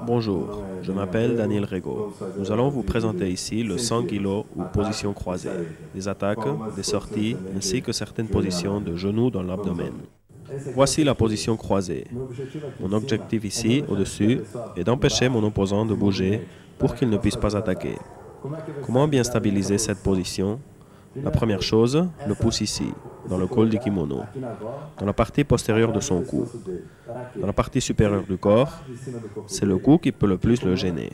Bonjour, je m'appelle Daniel Rego. Nous allons vous présenter ici le 100 kg ou position croisée, des attaques, des sorties, ainsi que certaines positions de genoux dans l'abdomen. Voici la position croisée. Mon objectif ici, au-dessus, est d'empêcher mon opposant de bouger pour qu'il ne puisse pas attaquer. Comment bien stabiliser cette position? La première chose, le pouce ici, dans le col du kimono, dans la partie postérieure de son cou. Dans la partie supérieure du corps, c'est le cou qui peut le plus le gêner.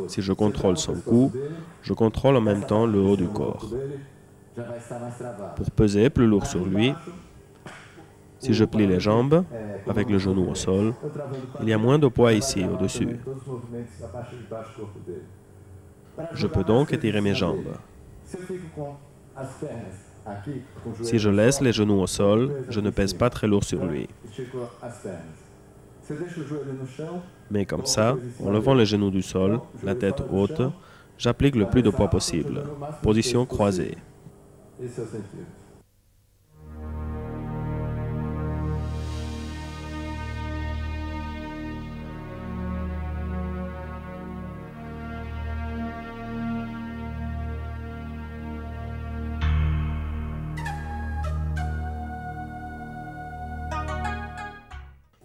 Si je contrôle son cou, je contrôle en même temps le haut du corps. Pour peser plus lourd sur lui, si je plie les jambes, avec le genou au sol, il y a moins de poids ici, au-dessus. Je peux donc étirer mes jambes. Si je laisse les genoux au sol, je ne pèse pas très lourd sur lui. Mais comme ça, en levant les genoux du sol, la tête haute, j'applique le plus de poids possible. Position croisée.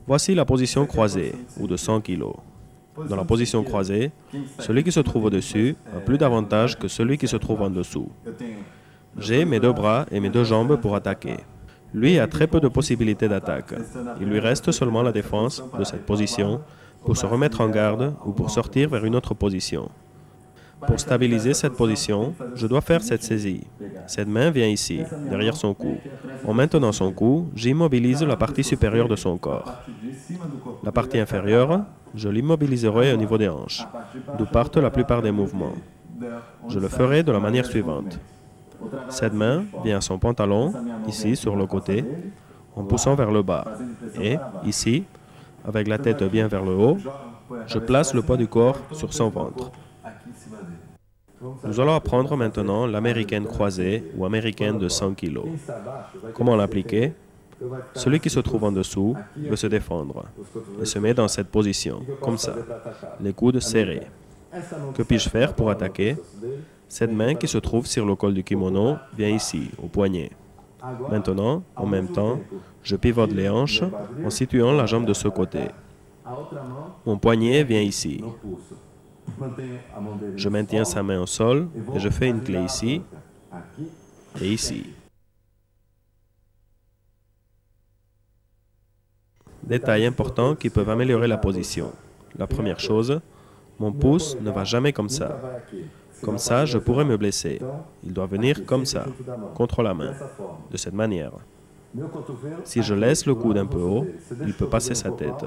Voici la position croisée, ou de 100 kg. Dans la position croisée, celui qui se trouve au-dessus a plus d'avantages que celui qui se trouve en dessous. J'ai mes deux bras et mes deux jambes pour attaquer. Lui a très peu de possibilités d'attaque. Il lui reste seulement la défense de cette position pour se remettre en garde ou pour sortir vers une autre position. Pour stabiliser cette position, je dois faire cette saisie. Cette main vient ici, derrière son cou. En maintenant son cou, j'immobilise la partie supérieure de son corps. La partie inférieure, je l'immobiliserai au niveau des hanches, d'où partent la plupart des mouvements. Je le ferai de la manière suivante. Cette main vient à son pantalon, ici sur le côté, en poussant vers le bas. Et, ici, avec la tête bien vers le haut, je place le poids du corps sur son ventre. Nous allons apprendre maintenant l'américaine croisée ou américaine de 100 kg. Comment l'appliquer? Celui qui se trouve en dessous veut se défendre et se met dans cette position, comme ça, les coudes serrés. Que puis-je faire pour attaquer? Cette main qui se trouve sur le col du kimono vient ici, au poignet. Maintenant, en même temps, je pivote les hanches en situant la jambe de ce côté. Mon poignet vient ici. Je maintiens sa main au sol et je fais une clé ici et ici. Détails importants qui peuvent améliorer la position. La première chose, mon pouce ne va jamais comme ça. Comme ça, je pourrais me blesser. Il doit venir comme ça, contre la main, de cette manière. Si je laisse le coude un peu haut, il peut passer sa tête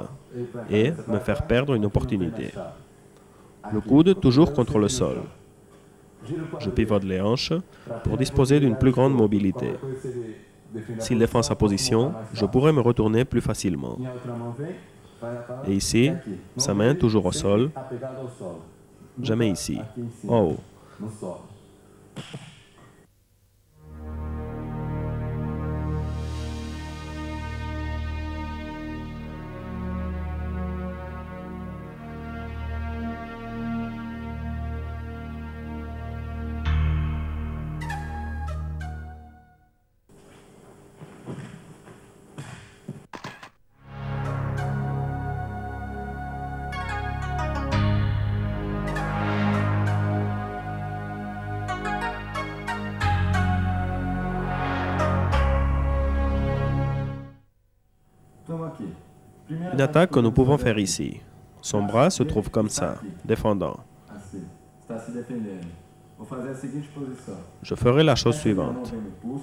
et me faire perdre une opportunité. Le coude toujours contre le sol. Je pivote les hanches pour disposer d'une plus grande mobilité. S'il défend sa position, je pourrais me retourner plus facilement. Et ici, sa main toujours au sol, jamais ici, en haut. Une attaque que nous pouvons faire ici. Son bras se trouve comme ça, défendant. Je ferai la chose suivante.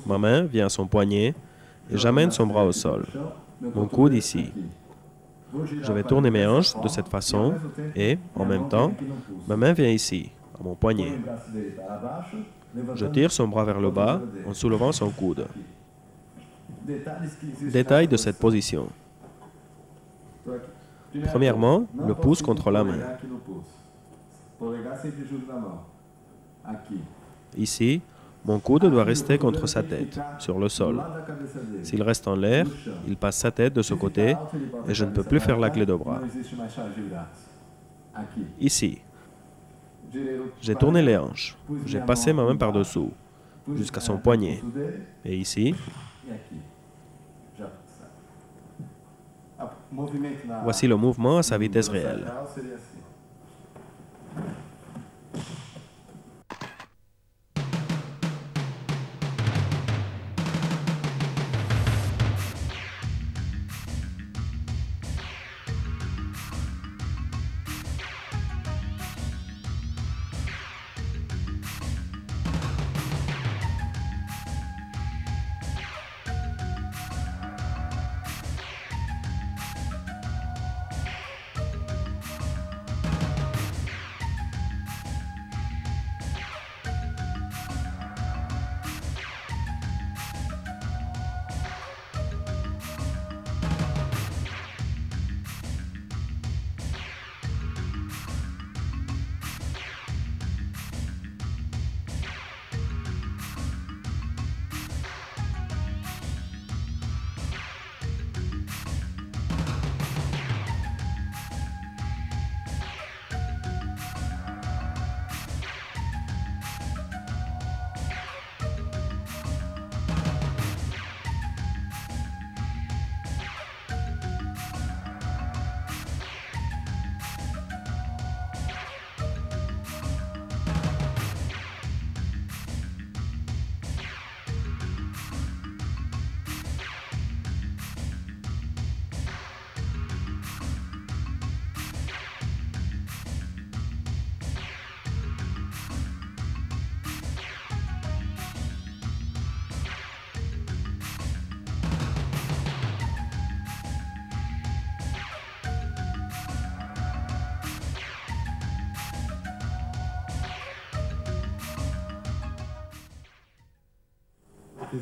Ma main vient à son poignet et j'amène son bras au sol. Mon coude ici. Je vais tourner mes hanches de cette façon et, en même temps, ma main vient ici, à mon poignet. Je tire son bras vers le bas en soulevant son coude. Détail de cette position. Premièrement, le pouce contre la main. Ici, mon coude doit rester contre sa tête, sur le sol. S'il reste en l'air, il passe sa tête de ce côté et je ne peux plus faire la clé de bras. Ici. J'ai tourné les hanches. J'ai passé ma main par-dessous, jusqu'à son poignet. Et ici, voici le mouvement à sa vitesse réelle.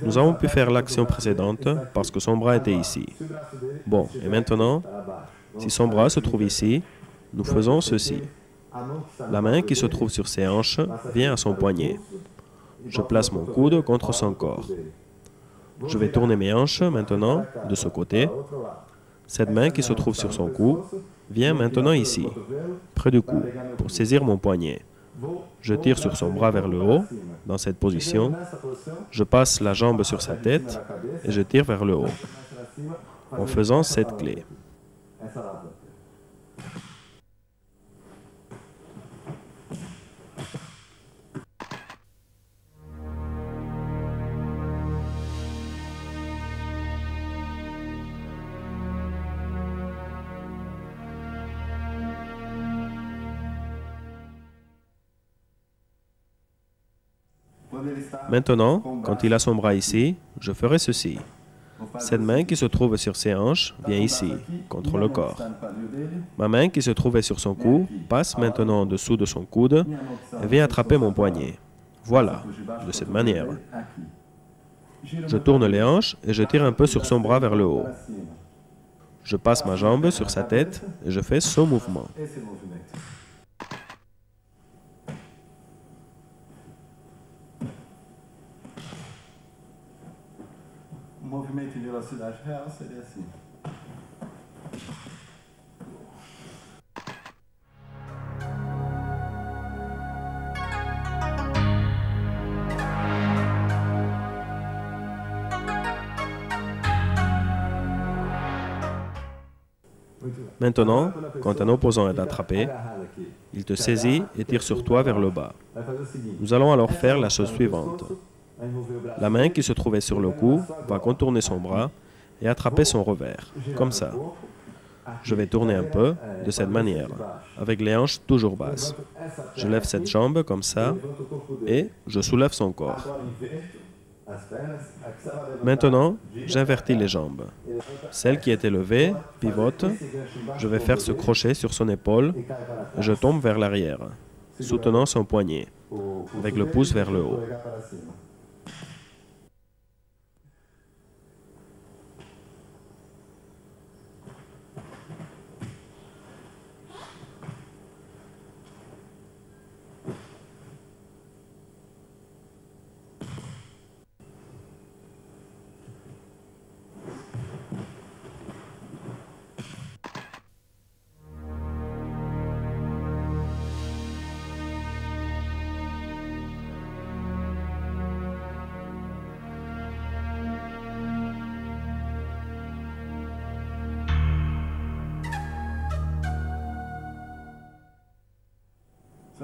Nous avons pu faire l'action précédente parce que son bras était ici. Bon, et maintenant, si son bras se trouve ici, nous faisons ceci. La main qui se trouve sur ses hanches vient à son poignet. Je place mon coude contre son corps. Je vais tourner mes hanches maintenant de ce côté. Cette main qui se trouve sur son cou vient maintenant ici, près du cou, pour saisir mon poignet. Je tire sur son bras vers le haut, dans cette position. Je passe la jambe sur sa tête et je tire vers le haut, en faisant cette clé. Maintenant, quand il a son bras ici, je ferai ceci. Cette main qui se trouve sur ses hanches vient ici, contre le corps. Ma main qui se trouvait sur son cou passe maintenant en dessous de son coude et vient attraper mon poignet. Voilà, de cette manière. Je tourne les hanches et je tire un peu sur son bras vers le haut. Je passe ma jambe sur sa tête et je fais ce mouvement. Movimento em velocidade real seria assim. Maintenant, quand un opposant est attrapé, il te saisit et tire sur toi vers le bas. Nous allons alors faire la chose suivante. La main qui se trouvait sur le cou va contourner son bras et attraper son revers, comme ça. Je vais tourner un peu, de cette manière, avec les hanches toujours basses. Je lève cette jambe comme ça et je soulève son corps. Maintenant, j'invertis les jambes. Celle qui était levée pivote. Je vais faire ce crochet sur son épaule et je tombe vers l'arrière, soutenant son poignet, avec le pouce vers le haut.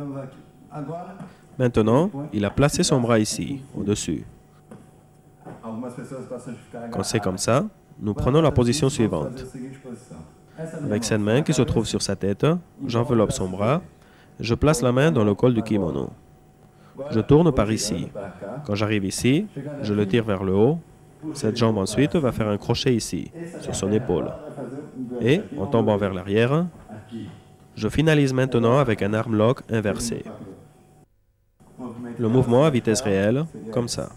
Estamos aqui. Agora, Maintenant, il a placé son bras ici, au-dessus. algumas pessoas gostam de ficar Quand c'est agarradas. comme ça, nous prenons la position Vamos suivante. fazer a seguinte posição. Essa minha Avec mão cette main qui se trouve sur sa tête, j'enveloppe son bras, je place la main dans le col du kimono. agora, Je tourne vou par girando ici. pra cá. Quand j'arrive ici, je le tire vers le haut. Cette jambe ensuite va faire un crochet ici, sur son épaule. Vai fazer gancho Et, aqui, en vamos tombant ver. vers l'arrière, Aqui. je finalise maintenant avec un arm lock inversé. Movimento Le mouvement à vitesse lateral réelle, seria comme esse. ça.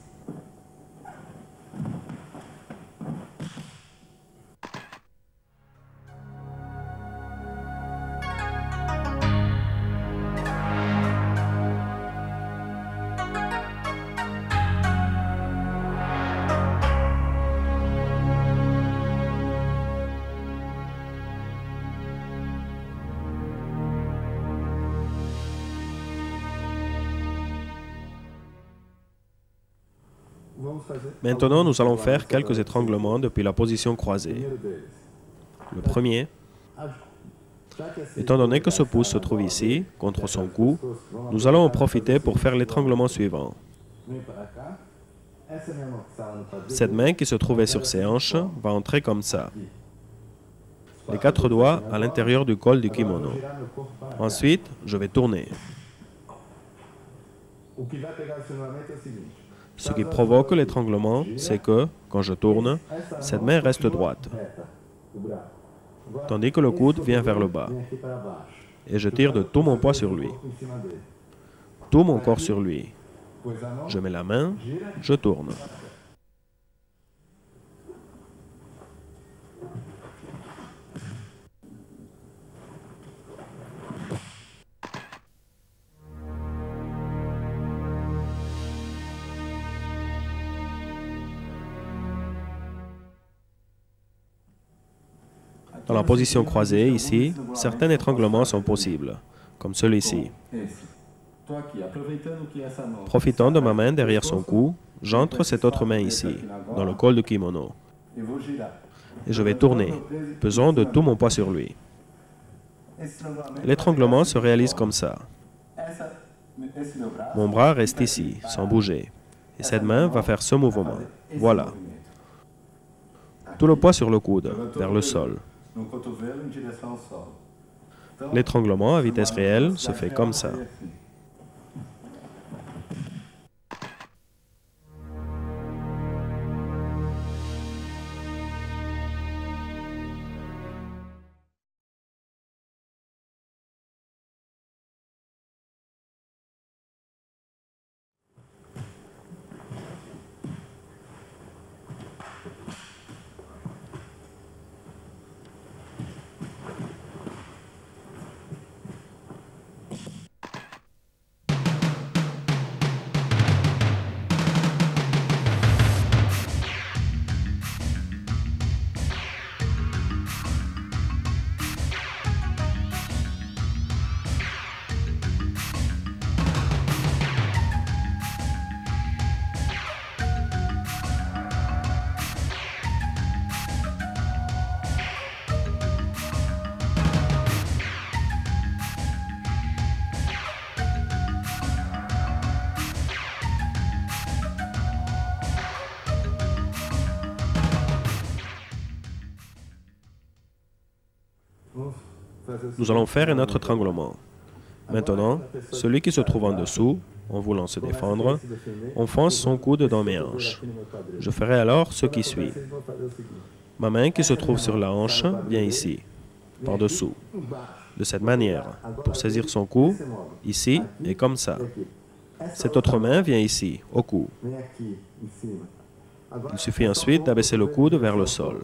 Vamos fazer Maintenant, nous allons faire quelques étranglements depuis la position croisée. primeiro deles. Le premier, Já que esse étant donné que ce pouce se trouve ici, contre son cou, nous allons en profiter pour faire l'étranglement suivant. vem para cá, essa é a minha mão que está lá no quadril. Cette main qui se trouvait sur ses hanches va entrer comme ça. Les quatre doigts à l'intérieur du col du kimono. Vou girar meu corpo para cá. Ensuite, je vais tourner. O que vai pegar esse movimento é o seguinte. Ce qui provoque l'étranglement, c'est que, quand je tourne, cette main reste droite, Reta, o braço. Agora, tandis que le coude vient vers le bas, vem aqui para baixo. et je tire de tout mon poids sur lui, Corpo em cima dele. tout mon corps sur lui. Pois a mão Je mets la main, gira. je tourne. Dans la position croisée, ici, certains étranglements sont possibles, comme celui-ci. Esse. Tô aqui, aproveitando que essa mão. Profitant de ma main derrière son cou, j'entre cette autre main ici, dans le col du kimono, Eu vou girar. et je vais tourner, pesant de tout mon poids sur lui. Esse estrangulamento L'étranglement se réalise comme ça. Esse meu braço. Mon bras reste ici, sans bouger, et cette main va faire ce mouvement. Voilà. Tout le poids sur le coude, vers le sol. No cotovelo em direção ao solo. Então, L'étranglement à vitesse réelle se fait comme ça. assim. Vamos fazer o Nous allons faire un autre étranglement. Maintenant, celui qui se trouve en dessous, en voulant se défendre, enfonce son coude dans mes hanches. Je ferai alors ce qui suit. Vocês vão fazer o seguinte. Ma main qui se trouve sur la hanche vient ici, par-dessous, Embaixo. de cette manière, pour saisir son cou, ici et comme ça. Aqui. Essa Cette autre main vient ici, au cou. vem aqui em cima. Agora, Il suffit ensuite d'abaisser le coude vers le sol.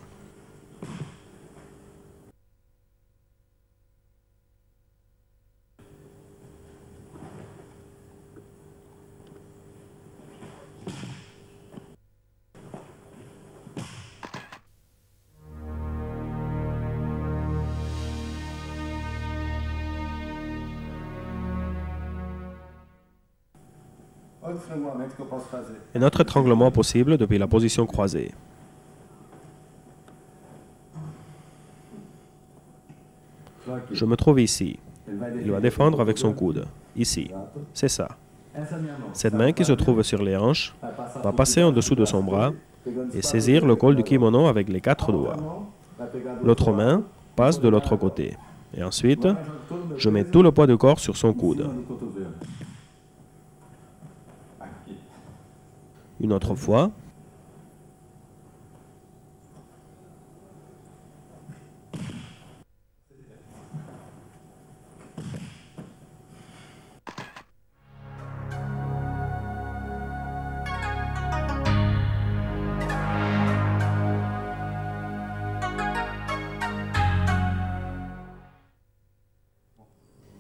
outro estrangulamento que eu posso fazer. Un autre étranglement possible depuis la position croisée. Tô aqui. Je me trouve ici. Ele vai Il va défendre avec son coude. ici. C'est ça. Essa minha mão. Cette main qui se trouve sur les hanches va passer en dessous de son bras et saisir le col du kimono avec les 4 doigts. L'autre main passe de l'autre côté. Et ensuite, je mets tout le poids du corps sur son coude. No cotovelo. Aqui. Une autre fois.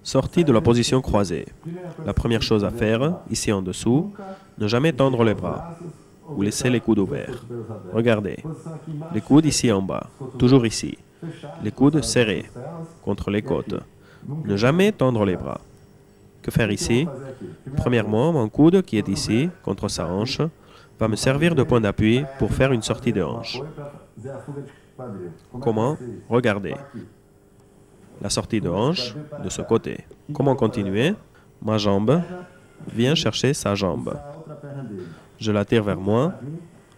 Sortie de la position croisée. La première chose à faire, ici en dessous, ne jamais tendre les bras ou laisser les coudes ouverts. Regardez, les coudes ici en bas, toujours ici. Les coudes serrés contre les côtes. Ne jamais tendre les bras. Que faire ici? Premièrement, mon coude qui est ici, contre sa hanche, va me servir de point d'appui pour faire une sortie de hanche. Comment? Regardez. La sortie de hanche de ce côté. Comment continuer? Ma jambe vient chercher sa jambe. Je la tire vers moi,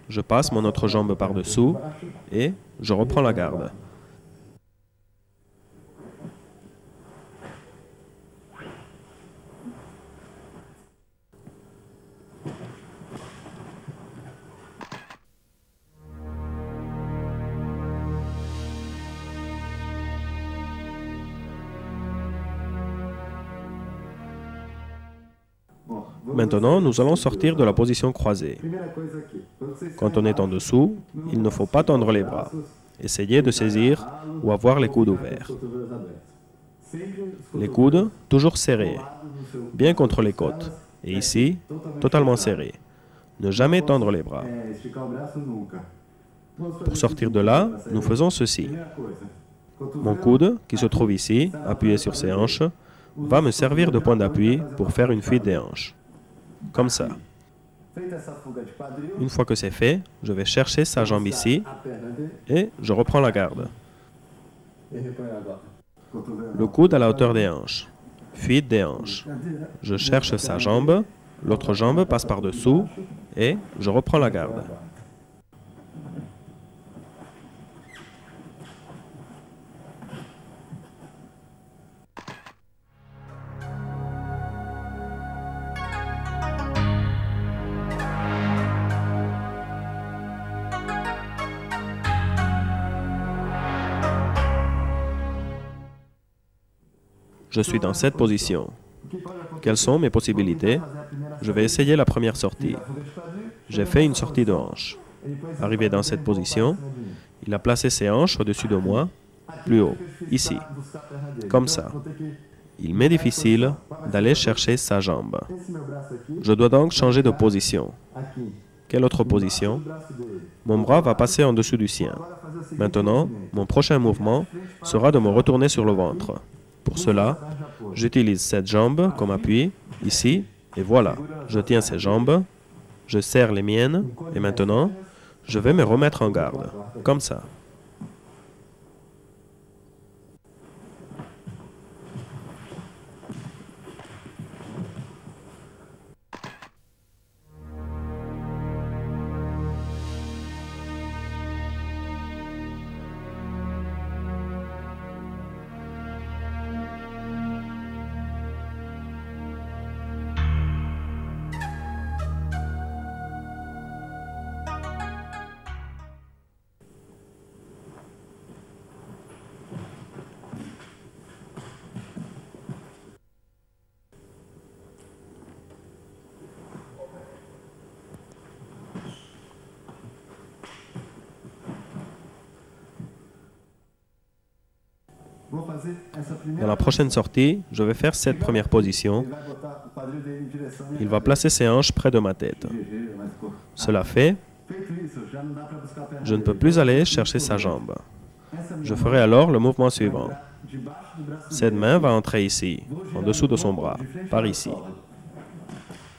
je passe mon autre jambe par-dessous et je reprends la garde. Maintenant, nous allons sortir de la position croisée. Primeira coisa aqui. Quando você Quand on est en dessous, il ne faut pas tendre les bras. Essayez de saisir ou avoir les coudes ouverts. cotovelos abertos. Sempre os Les coudes toujours serrés, bien contre les côtes. Et ici, totalement serrés. Ne jamais tendre les bras. esticar o braço nunca. Pour sortir de là, nous faisons ceci. Primeira coisa. Cotovelo Mon coude, qui se trouve ici, appuyé sur ses hanches, va me servir de point d'appui pour faire une fuite des hanches. Comme ça. feita essa fuga de quadril, Une fois que c'est fait, je vais chercher sa jambe ici a perna dele et je reprends la garde. e repõe agora. Cotovelo. Le coude à la hauteur des hanches. Fuite des hanches. Je cherche sa jambe, l'autre jambe passe par-dessous et je reprends la garde. Je suis dans cette position. Quelles sont mes possibilités? Je vais essayer la première sortie. J'ai fait une sortie de hanche. Arrivé dans cette position, il a placé ses hanches au-dessus de moi, plus haut, ici, comme ça. Il m'est difficile d'aller chercher sa jambe. Esse meu braço aqui, Je dois donc changer de position. aqui. Quelle autre position? O braço dele. Mon bras va passer en dessous du sien. Agora fazer o seguinte. Maintenant, mon prochain mouvement sera de me retourner sur le ventre. Pour cela, j'utilise cette jambe comme appui, ici, et voilà. Je tiens ces jambes, je serre les miennes, et maintenant, je vais me remettre en garde, comme ça. Vou fazer essa Dans primeira. la prochaine sortie, je vais faire cette première position. Ele vai botar o quadril dele em direção à minha Il va placer ses hanches près de ma tête. GG, mas ficou. Cela fait, Feito isso, já não dá para buscar a perna je ne peux dele. plus aller chercher sa jambe. Essa minha Je ferai alors le mouvement suivant. debaixo do braço Cette main va entrer ici, en dessous de son bras, par ici.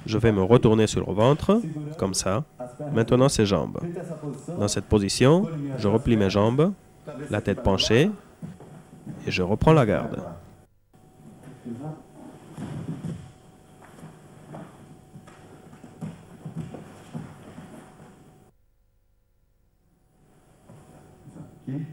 Je vais me retourner sur le ventre, comme ça. Maintenant ses jambes. feita essa posição, Dans cette position, je replie mes jambes, la tête penchée, et je reprends la garde. aqui.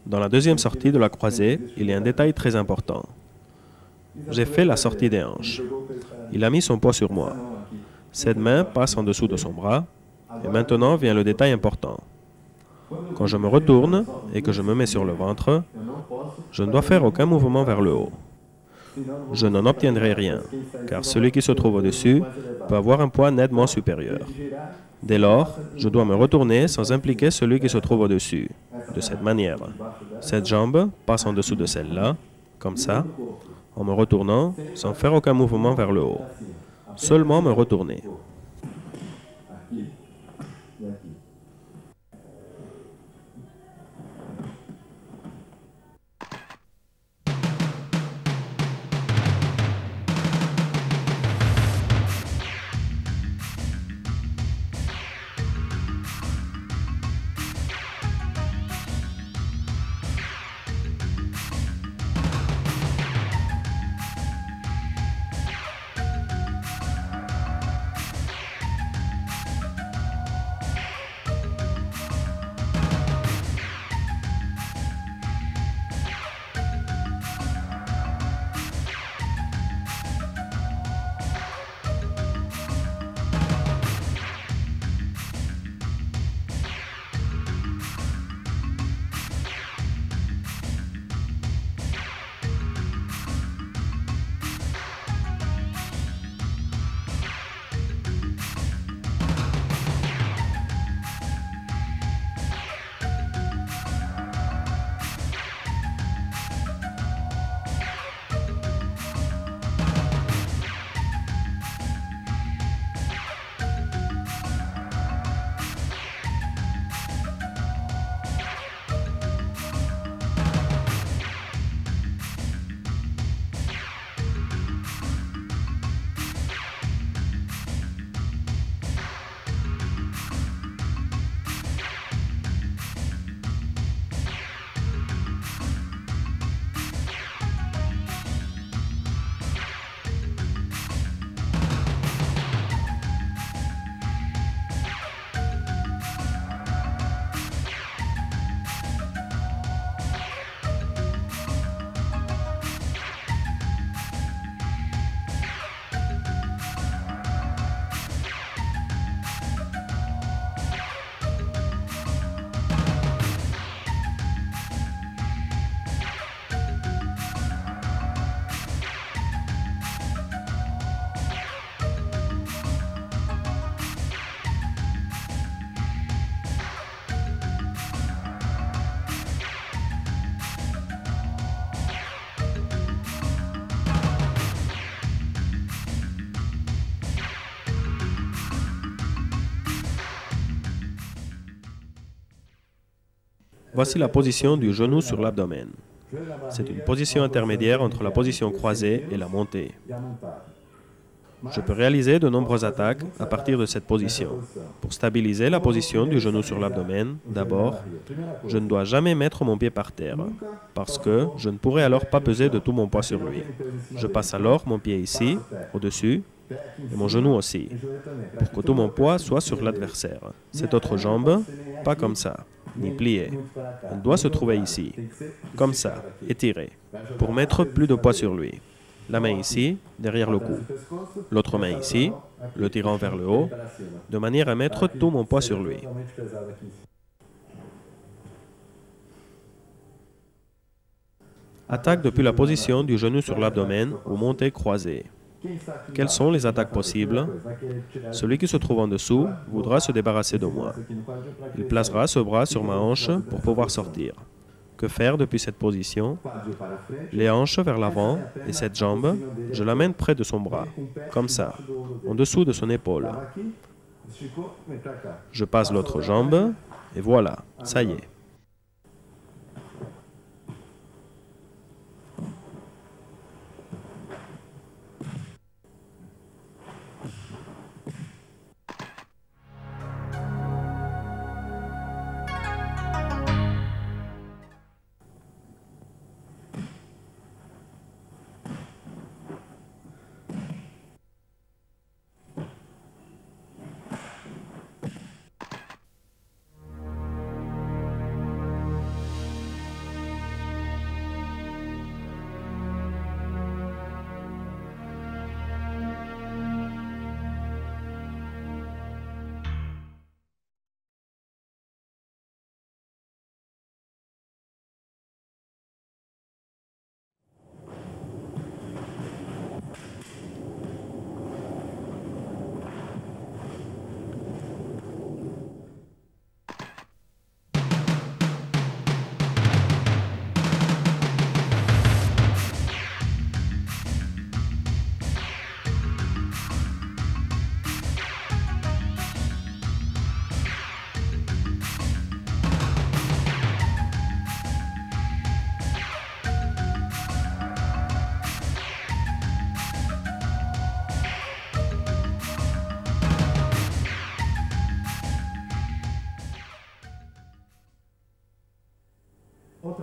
Dans la deuxième sortie de la croisée, il y a un détail très important. J'ai fait la sortie des hanches. Il a mis son poids sur moi. Cette main passe en dessous de son bras. Et maintenant vient le détail important. Quand je me retourne et que je me mets sur le ventre, je ne dois faire aucun mouvement vers le haut. Je n'en obtiendrai rien, car celui qui se trouve au-dessus peut avoir un poids nettement supérieur. Dès lors, je dois me retourner sans impliquer celui qui se trouve au-dessus, de cette manière. Cette jambe passe en dessous de celle-là, comme ça, en me retournant sans faire aucun mouvement vers le haut. Seulement me retourner. Voici la position du genou sur l'abdomen. C'est une position intermédiaire entre la position croisée et la montée. Je peux réaliser de nombreuses attaques à partir de cette position. Pour stabiliser la position du genou sur l'abdomen, d'abord, je ne dois jamais mettre mon pied par terre, parce que je ne pourrai alors pas peser de tout mon poids sur lui. Je passe alors mon pied ici, au-dessus, et mon genou aussi, pour que tout mon poids soit sur l'adversaire. Cette autre jambe, pas comme ça, ni pliée. Elle doit se trouver ici, comme ça, étirée, pour mettre plus de poids sur lui. La main ici, derrière le cou. L'autre main ici, le tirant vers le haut, de manière à mettre tout mon poids sur lui. Attaque depuis la position du genou sur l'abdomen ou montée croisée. Quelles sont les attaques possibles? Celui qui se trouve en dessous voudra se débarrasser de moi. Il placera ce bras sur ma hanche pour pouvoir sortir. Que faire depuis cette position? Les hanches vers l'avant et cette jambe, je l'amène près de son bras, comme ça, en dessous de son épaule. Je passe l'autre jambe et voilà, ça y est.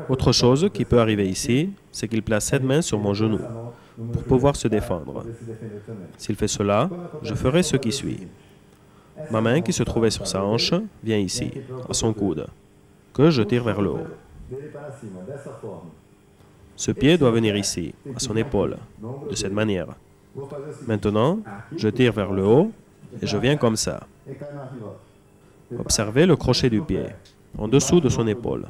Autre chose qui peut arriver ici, c'est qu'il place cette main sur mon genou pour pouvoir se défendre. S'il fait cela, je ferai ce qui suit. Ma main qui se trouvait sur sa hanche vient ici, à son coude, que je tire vers le haut. Ce pied doit venir ici, à son épaule, de cette manière. Maintenant, je tire vers le haut et je viens comme ça. Observez le crochet du pied, en dessous de son épaule.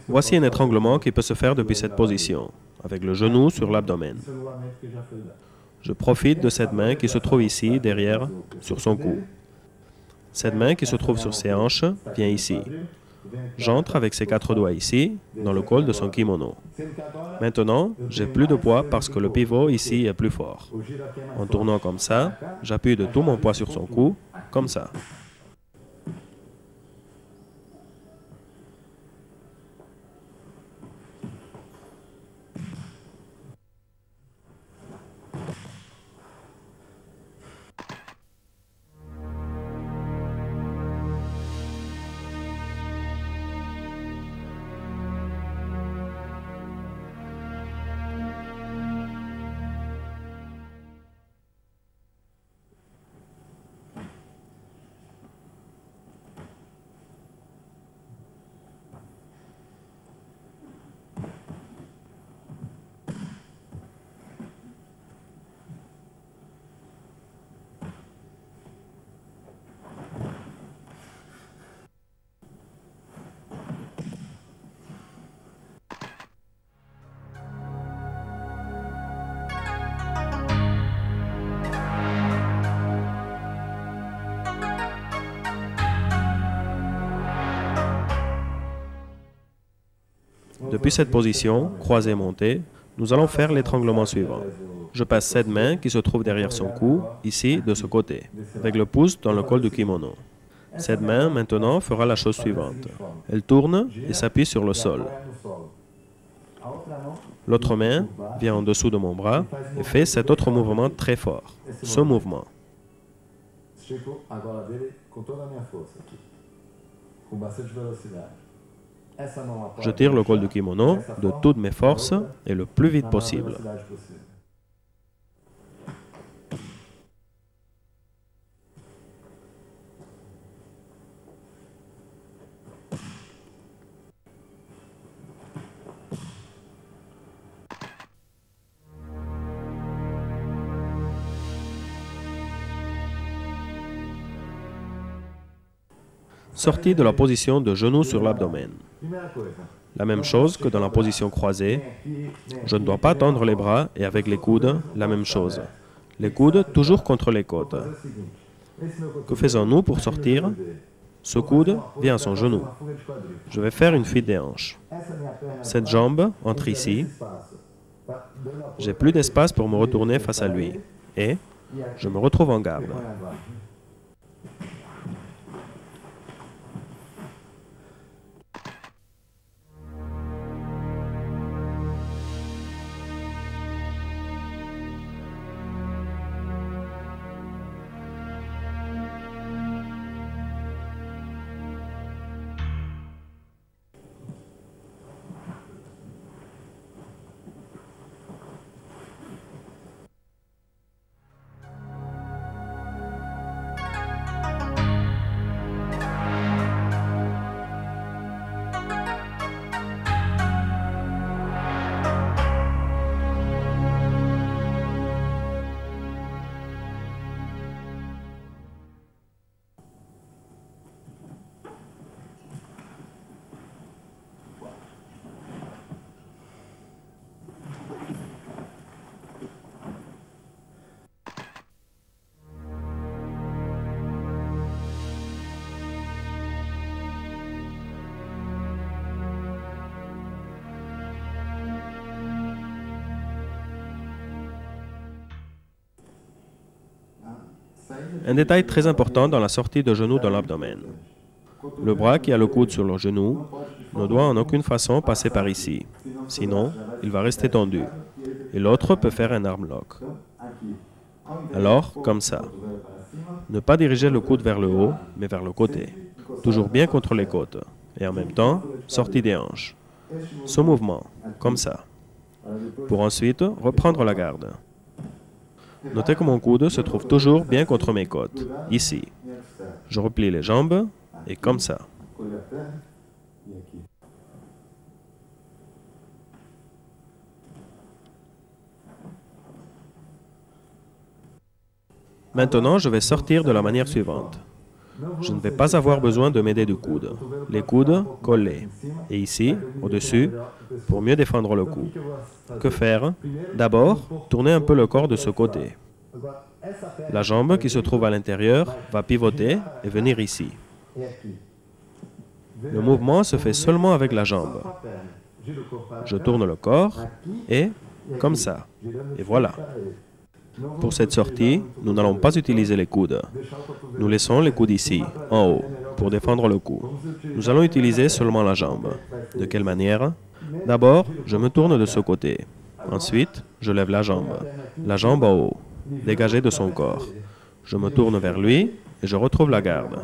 Voici un étranglement qui peut se faire depuis cette position, avec le genou sur l'abdomen. Je profite de cette main qui se trouve ici, derrière, sur son cou. Cette main qui se trouve sur ses hanches vient ici. J'entre avec ses 4 doigts ici, dans le col de son kimono. Maintenant, j'ai plus de poids parce que le pivot ici est plus fort. En tournant comme ça, j'appuie de tout mon poids sur son cou, comme ça. Depuis cette position, croisée montée, nous allons faire l'étranglement suivant. Je passe cette main qui se trouve derrière son cou, ici, de ce côté, avec le pouce dans le col du kimono. Cette main, maintenant, fera la chose suivante. Elle tourne et s'appuie sur le sol. L'autre main vient en dessous de mon bras et fait cet autre mouvement très fort. Ce mouvement. Je tire le col du kimono de toutes mes forces et le plus vite possible. Sortie de la position de genou sur l'abdomen. La même chose que dans la position croisée, je ne dois pas tendre les bras et avec les coudes, la même chose. Les coudes toujours contre les côtes. Que faisons-nous pour sortir? Ce coude vient à son genou. Je vais faire une fuite des hanches. Cette jambe entre ici. J'ai plus d'espace pour me retourner face à lui. Et je me retrouve en garde. Un détail très important dans la sortie de genou dans l'abdomen. Le bras qui a le coude sur le genou ne doit en aucune façon passer par ici. Sinon, il va rester tendu. Et l'autre peut faire un arm lock. Alors, comme ça. Ne pas diriger le coude vers le haut, mais vers le côté. Toujours bien contre les côtes. Et en même temps, sortie des hanches. Ce mouvement, comme ça. Pour ensuite reprendre la garde. Notez que mon coude se trouve toujours bien contre mes côtes, ici. Je replie les jambes et comme ça. Maintenant, je vais sortir de la manière suivante. Je ne vais pas avoir besoin de m'aider du coude. Les coudes collés. Et ici, au-dessus, pour mieux défendre le cou. Que faire? D'abord, tourner un peu le corps de ce côté. La jambe qui se trouve à l'intérieur va pivoter et venir ici. Le mouvement se fait seulement avec la jambe. Je tourne le corps et comme ça. Et voilà. Pour cette sortie, nous n'allons pas utiliser les coudes. Nous laissons les coudes ici, en haut, pour défendre le cou. Nous allons utiliser seulement la jambe. De quelle manière? D'abord, je me tourne de ce côté. Ensuite, je lève la jambe en haut, dégagée de son corps. Je me tourne vers lui et je retrouve la garde.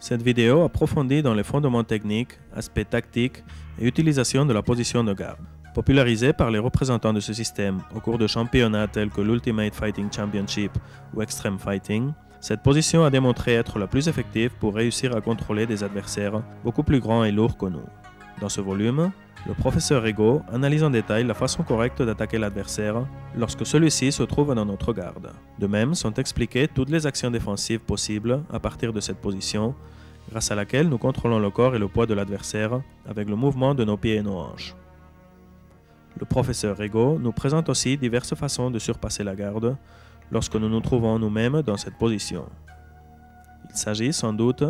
Cette vidéo approfondit dans les fondements techniques, aspects tactiques et utilisation de la position de garde. Popularisée par les représentants de ce système au cours de championnats tels que l'Ultimate Fighting Championship ou Extreme Fighting, cette position a démontré être la plus effective pour réussir à contrôler des adversaires beaucoup plus grands et lourds que nous. Dans ce volume, le professeur Ego analyse en détail la façon correcte d'attaquer l'adversaire lorsque celui-ci se trouve dans notre garde. De même, sont expliquées toutes les actions défensives possibles à partir de cette position, grâce à laquelle nous contrôlons le corps et le poids de l'adversaire avec le mouvement de nos pieds et nos hanches. Le professeur Ego nous présente aussi diverses façons de surpasser la garde lorsque nous nous trouvons nous-mêmes dans cette position. Il s'agit sans doute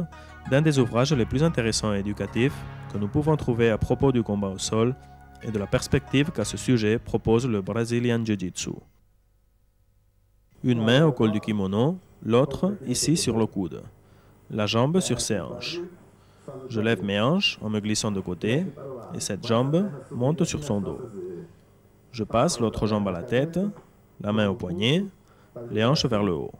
d'un des ouvrages les plus intéressants et éducatifs que nous pouvons trouver à propos du combat au sol et de la perspective qu'à ce sujet propose le Brazilian Jiu-Jitsu. Une main au col du kimono, l'autre ici sur le coude, la jambe sur ses hanches. Je lève mes hanches en me glissant de côté et cette jambe monte sur son dos. Je passe l'autre jambe à la tête, la main au poignet, les hanches vers le haut.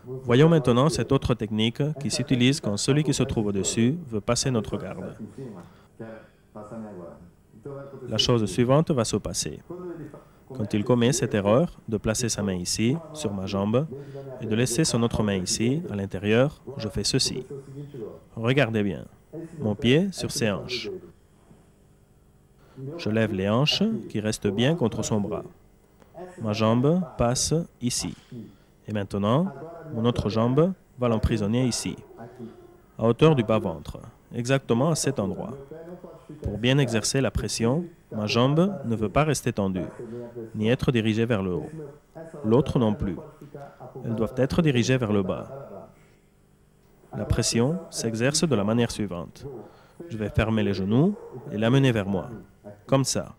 Voyons maintenant cette autre technique qui s'utilise quand celui qui se trouve au-dessus veut passer notre garde. La chose suivante va se passer. Quand il commet cette erreur de placer sa main ici, sur ma jambe, et de laisser son autre main ici, à l'intérieur, je fais ceci. Regardez bien. Mon pied sur ses hanches. Je lève les hanches qui restent bien contre son bras. Ma jambe passe ici. Et maintenant, mon autre jambe va l'emprisonner ici, à hauteur du bas-ventre, exactement à cet endroit. Pour bien exercer la pression, ma jambe ne veut pas rester tendue, ni être dirigée vers le haut. L'autre non plus. Elles doivent être dirigées vers le bas. La pression s'exerce de la manière suivante. Je vais fermer les genoux et l'amener vers moi, comme ça.